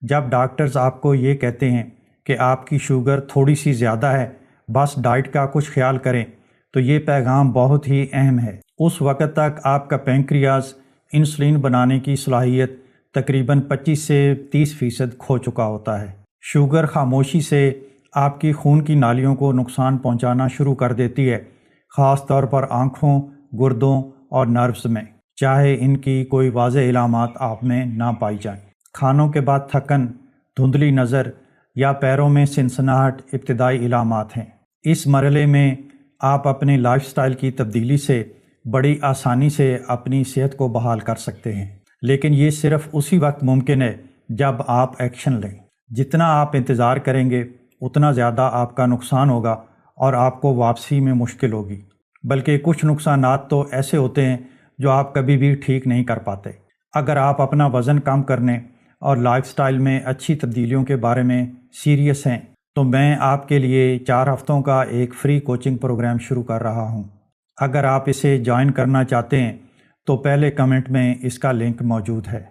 جب ڈاکٹرز آپ کو یہ کہتے ہیں کہ آپ کی شوگر تھوڑی سی زیادہ ہے، بس ڈائٹ کا کچھ خیال کریں، تو یہ پیغام بہت ہی اہم ہے۔ اس وقت تک آپ کا پینکریاز انسولین بنانے کی صلاحیت تقریباً 25 سے 30% کھو چکا ہوتا ہے۔ شوگر خاموشی سے آپ کی خون کی نالیوں کو نقصان پہنچانا شروع کر دیتی ہے، خاص طور پر آنکھوں، گردوں اور نروز میں، چاہے ان کی کوئی واضح علامات آپ میں نہ پائی جائیں۔ کھانوں کے بعد تھکن، دھندلی نظر یا پیروں میں سنسناہٹ ابتدائی علامات ہیں۔ اس مرحلے میں آپ اپنے لائف سٹائل کی تبدیلی سے بڑی آسانی سے اپنی صحت کو بحال کر سکتے ہیں، لیکن یہ صرف اسی وقت ممکن ہے جب آپ ایکشن لیں۔ جتنا آپ انتظار کریں گے اتنا زیادہ آپ کا نقصان ہوگا اور آپ کو واپسی میں مشکل ہوگی، بلکہ کچھ نقصانات تو ایسے ہوتے ہیں جو آپ کبھی بھی ٹھیک نہیں کر پاتے۔ اگر آپ اپنا وزن کم کرنے اور لائف سٹائل میں اچھی تبدیلیوں کے بارے میں سیریس ہیں تو میں آپ کے لیے 4 ہفتوں کا ایک فری کوچنگ پروگرام شروع کر رہا ہوں۔ اگر آپ اسے جوائن کرنا چاہتے ہیں تو پہلے کمنٹ میں اس کا لنک موجود ہے۔